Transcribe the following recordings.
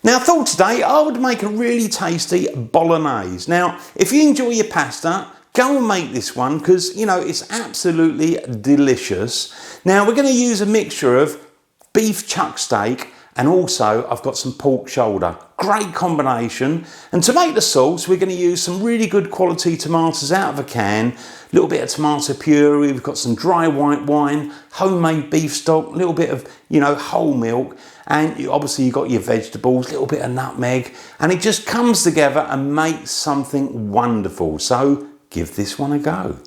Now I thought today I would make a really tasty bolognese. Now if you enjoy your pasta, go and make this one because you know it's absolutely delicious. Now we're going to use a mixture of beef chuck steak and also I've got some pork shoulder. Great combination. And to make the sauce we're going to use some really good quality tomatoes out of a can, a little bit of tomato puree, we've got some dry white wine, homemade beef stock, a little bit of whole milk, and obviously you've got your vegetables, a little bit of nutmeg, and it just comes together and makes something wonderful. So give this one a go.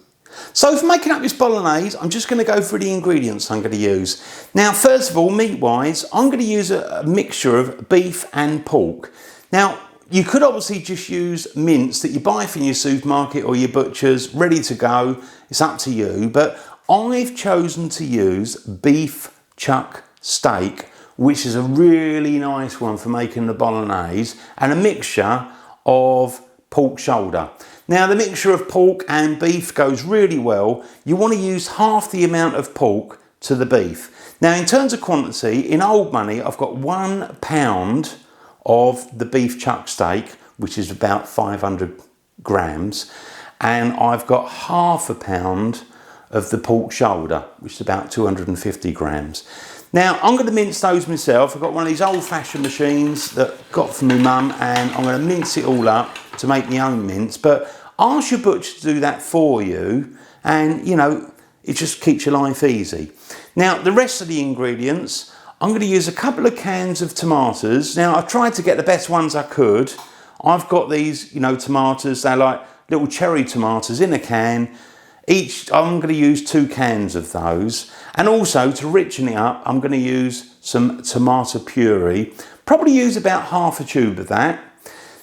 So for making up this bolognese, I'm just going to go through the ingredients I'm going to use. Now first of all, meat wise, I'm going to use a mixture of beef and pork. Now you could obviously just use mince that you buy from your supermarket or your butcher's, ready to go. It's up to you, but I've chosen to use beef chuck steak, which is a really nice one for making the bolognese, and a mixture of pork shoulder. Now the mixture of pork and beef goes really well. You want to use half the amount of pork to the beef. Now in terms of quantity, in old money I've got 1 pound of the beef chuck steak, which is about 500 grams, and I've got half a pound of the pork shoulder, which is about 250 grams. Now I'm going to mince those myself. I've got one of these old-fashioned machines that I got from my mum, and I'm going to mince it all up to make my own mince, but ask your butcher to do that for you, and you know, it just keeps your life easy. Now the rest of the ingredients, I'm going to use a couple of cans of tomatoes. Now I've tried to get the best ones I could. I've got these, tomatoes, they're like little cherry tomatoes in a can. I'm going to use 2 cans of those, and also to richen it up I'm going to use some tomato puree, probably use about half a tube of that.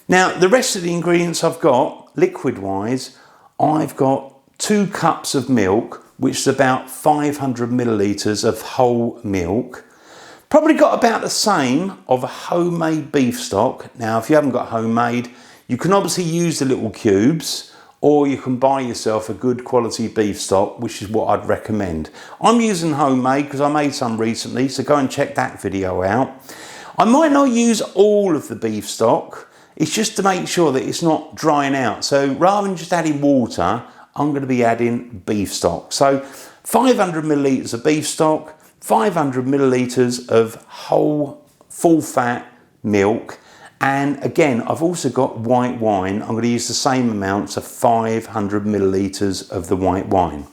Now the rest of the ingredients I've got, liquid wise, I've got 2 cups of milk, which is about 500 millilitres of whole milk. Probably got about the same of a homemade beef stock. Now if you haven't got homemade, you can obviously use the little cubes, or you can buy yourself a good quality beef stock, which is what I'd recommend. I'm using homemade because I made some recently, so go and check that video out. I might not use all of the beef stock, it's just to make sure that it's not drying out. So rather than just adding water, I'm going to be adding beef stock. So 500 millilitres of beef stock, 500 millilitres of whole full fat milk, and again I've also got white wine. I'm going to use the same amounts of 500 millilitres of the white wine.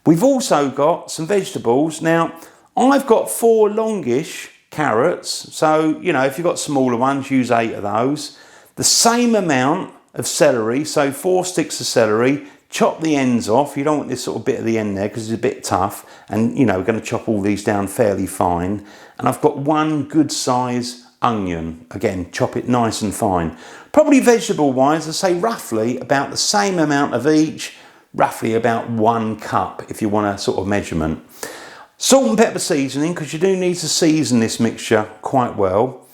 We've also got some vegetables. Now I've got 4 longish carrots, so if you've got smaller ones, use 8 of those. The same amount of celery, so 4 sticks of celery. Chop the ends off. You don't want this sort of bit at the end there because it's a bit tough, and we're going to chop all these down fairly fine. And I've got 1 good size onion, again chop it nice and fine. Probably vegetable wise, I say roughly about the same amount of each, roughly about 1 cup if you want a sort of measurement. Salt and pepper seasoning, because you do need to season this mixture quite well.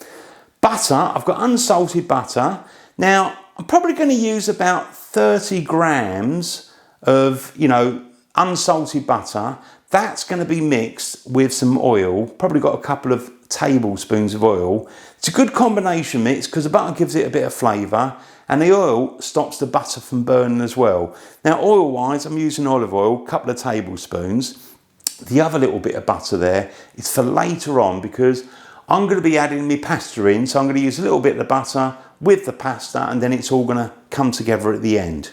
Butter, I've got unsalted butter. Now I'm probably going to use about 30 grams of unsalted butter. That's going to be mixed with some oil, probably got a couple of tablespoons of oil. It's a good combination mix because the butter gives it a bit of flavour, and the oil stops the butter from burning as well. Now oil wise, I'm using olive oil, a couple of tablespoons. The other little bit of butter there is for later on because I'm going to be adding my pasta in, so I'm going to use a little bit of the butter with the pasta, and then it's all going to come together at the end.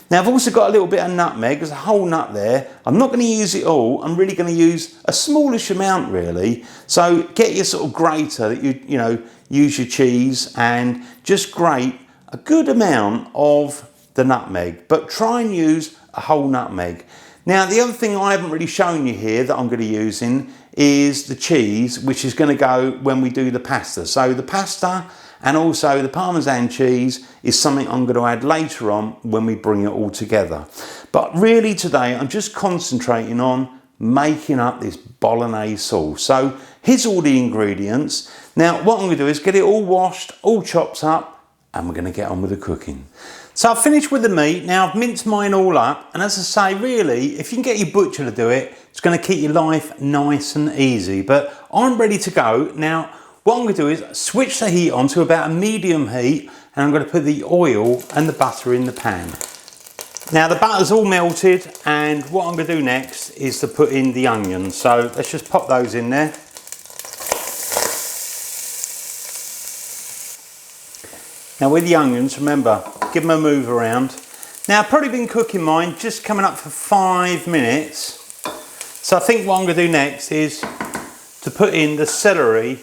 Now I've also got a little bit of nutmeg, there's a whole nut there. I'm not going to use it all, I'm really going to use a smallish amount really. So get your sort of grater that you use your cheese and just grate a good amount of the nutmeg, but try and use a whole nutmeg. Now the other thing I haven't really shown you here that I'm going to use in is the cheese, which is going to go when we do the pasta. So the pasta and also the parmesan cheese is something I'm going to add later on when we bring it all together. But really today I'm just concentrating on making up this bolognese sauce. So here's all the ingredients. Now what I'm going to do is get it all washed, all chopped up, and we're going to get on with the cooking. So I've finished with the meat. Now I've minced mine all up, and as I say, really, if you can get your butcher to do it, it's going to keep your life nice and easy. But I'm ready to go. Now, what I'm going to do is switch the heat on to about a medium heat, and I'm going to put the oil and the butter in the pan. Now the butter's all melted, and what I'm going to do next is to put in the onions. So let's just pop those in there. Now with the onions, remember, give them a move around. Now I've probably been cooking mine just coming up for 5 minutes. So I think what I'm going to do next is to put in the celery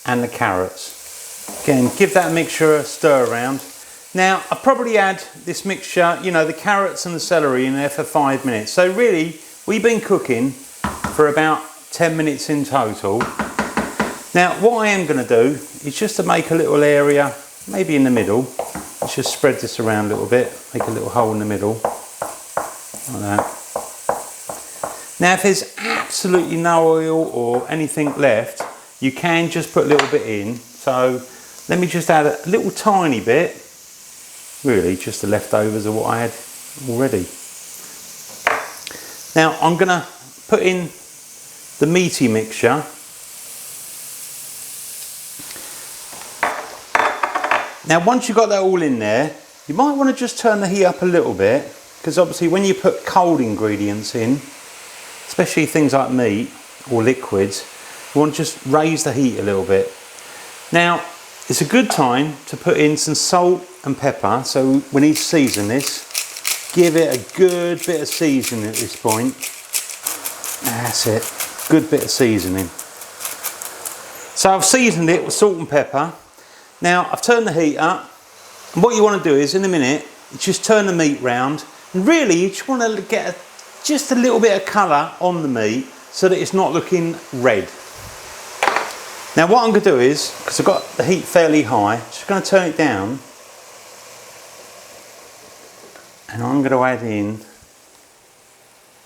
and the carrots. Again, give that mixture a stir around. Now I probably add this mixture, you know, the carrots and the celery in there for 5 minutes. So really, we've been cooking for about 10 minutes in total. Now what I am going to do is just to make a little area, maybe in the middle. Let's just spread this around a little bit, make a little hole in the middle, like that. Now if there's absolutely no oil or anything left, you can just put a little bit in. So let me just add a little tiny bit, really just the leftovers of what I had already. Now I'm going to put in the meaty mixture. Now once you've got that all in there, you might want to just turn the heat up a little bit, because obviously when you put cold ingredients in, especially things like meat or liquids, you want to just raise the heat a little bit. Now it's a good time to put in some salt and pepper, so we need to season this. Give it a good bit of seasoning at this point. That's it, good bit of seasoning. So I've seasoned it with salt and pepper. Now I've turned the heat up, and what you want to do is in a minute you just turn the meat round, and really you just want to get just a little bit of colour on the meat so that it's not looking red. Now what I'm going to do is, because I've got the heat fairly high, I'm just going to turn it down, and I'm going to add in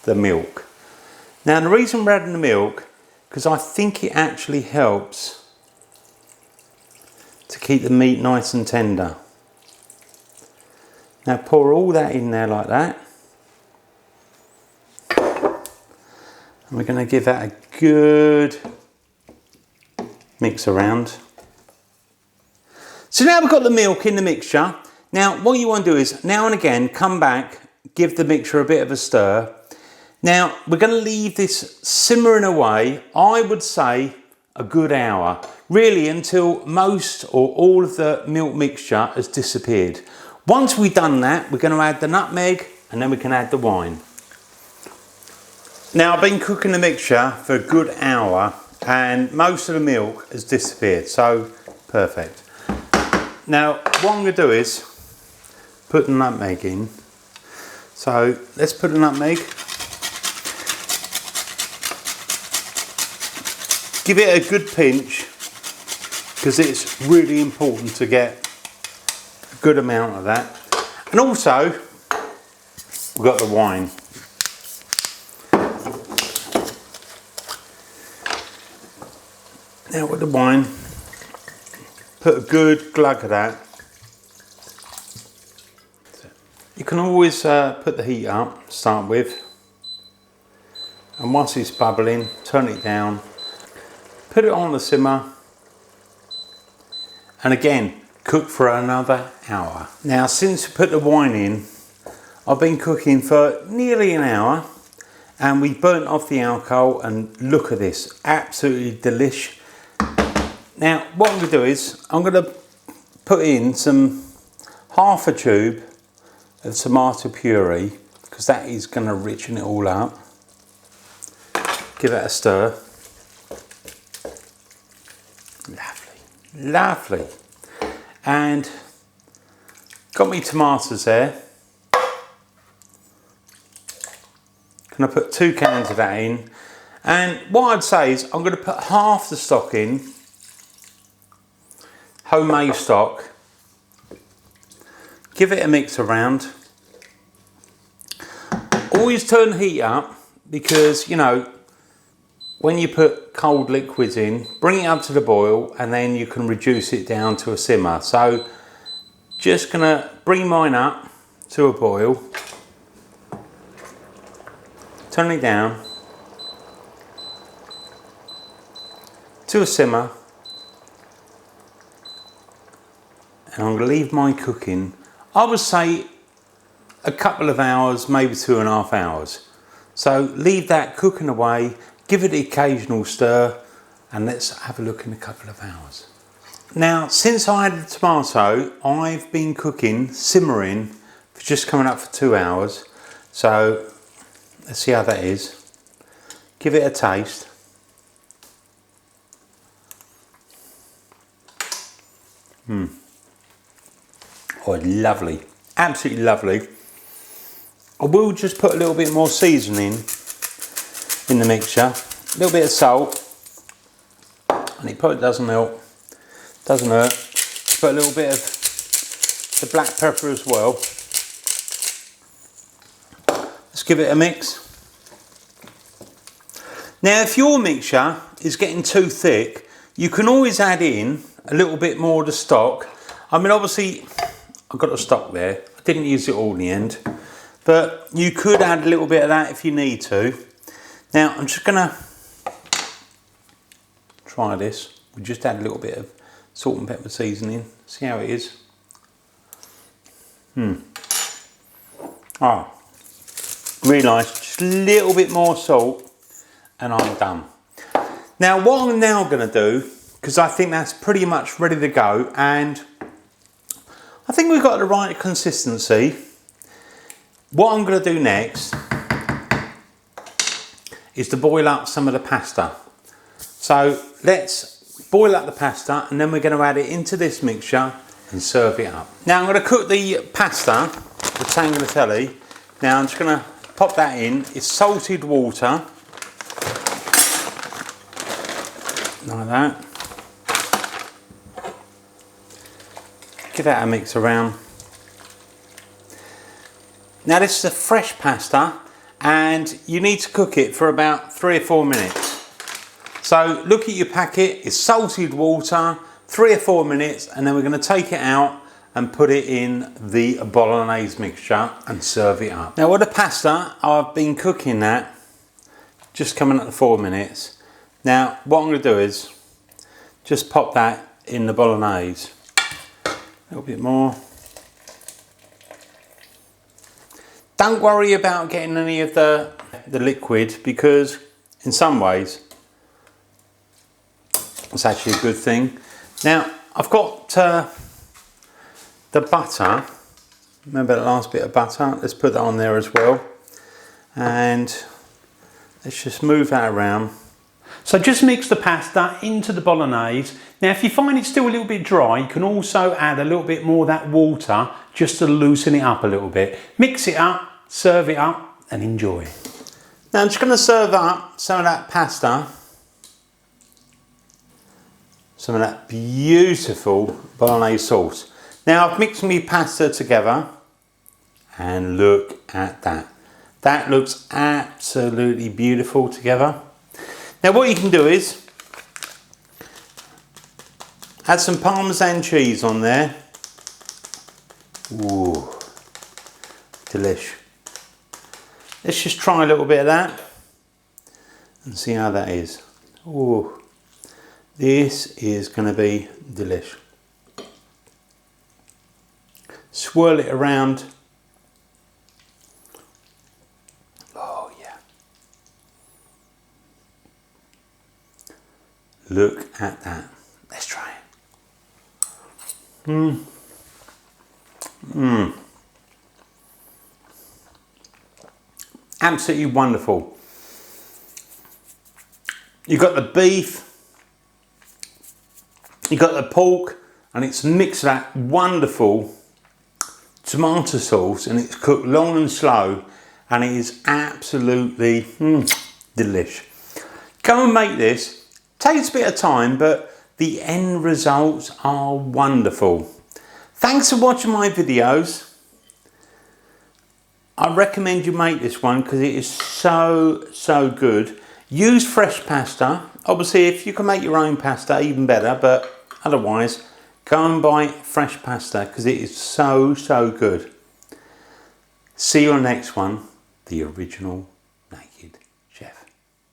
the milk. Now the reason we're adding the milk, because I think it actually helps to keep the meat nice and tender. Now pour all that in there like that. And we're going to give that a good mix around. So now we've got the milk in the mixture. Now what you want to do is now and again come back, give the mixture a bit of a stir. Now we're going to leave this simmering away, I would say a good hour, really until most or all of the milk mixture has disappeared. Once we've done that, we're going to add the nutmeg, and then we can add the wine. Now I've been cooking the mixture for a good hour, and most of the milk has disappeared, so perfect. Now what I'm going to do is put the nutmeg in. So let's put the nutmeg. Give it a good pinch, because it's really important to get a good amount of that. And also, we've got the wine. Now with the wine, put a good glug of that. You can always put the heat up to start with. And once it's bubbling, turn it down. Put it on the simmer, and again cook for another hour. Now since we put the wine in, I've been cooking for nearly an hour, and we burnt off the alcohol, and look at this, absolutely delish. Now what I'm going to do is I'm going to put in half a tube of tomato puree, because that is going to richen it all up. Give it a stir. Lovely. And got me tomatoes there. Can I put 2 cans of that in? And what I'd say is I'm going to put half the stock in, homemade stock. Give it a mix around. Always turn the heat up, because you know, when you put cold liquids in, bring it up to the boil, and then you can reduce it down to a simmer. So just gonna bring mine up to a boil, turn it down to a simmer, and I'm going to leave mine cooking, I would say a couple of hours, maybe 2.5 hours. So leave that cooking away, give it the occasional stir, and let's have a look in a couple of hours. Now, since I added the tomato, I've been cooking, simmering, for just coming up for 2 hours. So let's see how that is. Give it a taste. Oh, lovely, absolutely lovely. I will just put a little bit more seasoning in the mixture, a little bit of salt, and it probably doesn't help, doesn't hurt. Just put a little bit of the black pepper as well. Let's give it a mix. Now, if your mixture is getting too thick, you can always add in a little bit more of the stock. I mean, obviously, I've got the stock there. I didn't use it all in the end, but you could add a little bit of that if you need to. Now, I'm just gonna try this. We just add a little bit of salt and pepper seasoning. See how it is. Ah, really nice. Just a little bit more salt, and I'm done. Now, what I'm now gonna do, because I think that's pretty much ready to go, and I think we've got the right consistency. What I'm going to do next is to boil up some of the pasta. So let's boil up the pasta, and then we're going to add it into this mixture and serve it up. Now I'm going to cook the pasta, the tagliatelle. Now I'm just going to pop that in. It's salted water, like that. Give that a mix around. Now this is a fresh pasta, and you need to cook it for about 3 or 4 minutes. So look at your packet, it's salted water, 3 or 4 minutes, and then we're going to take it out and put it in the bolognese mixture and serve it up. Now with the pasta, I've been cooking that, just coming up to 4 minutes. Now what I'm going to do is just pop that in the bolognese. A little bit more. Don't worry about getting any of the liquid, because in some ways it's actually a good thing. Now I've got the butter. Remember the last bit of butter? Let's put that on there as well, and let's just move that around. So just mix the pasta into the bolognese. Now if you find it still a little bit dry, you can also add a little bit more of that water just to loosen it up a little bit. Mix it up, serve it up, and enjoy. Now I'm just going to serve up some of that pasta, some of that beautiful bolognese sauce. Now I've mixed my pasta together, and look at that. That looks absolutely beautiful together. Now what you can do is add some parmesan cheese on there. Ooh, delish. Let's just try a little bit of that and see how that is. Ooh, this is going to be delish. Swirl it around. Oh yeah. Look at that. Let's try it. Absolutely wonderful. You've got the beef, you've got the pork, and it's mixed that wonderful tomato sauce, and it's cooked long and slow, and it is absolutely delish. Go and make this. Takes a bit of time, but the end results are wonderful. Thanks for watching my videos. I recommend you make this one because it is so good. Use fresh pasta. Obviously, if you can make your own pasta, even better, but otherwise, go and buy fresh pasta because it is so good. See you on the next one, the original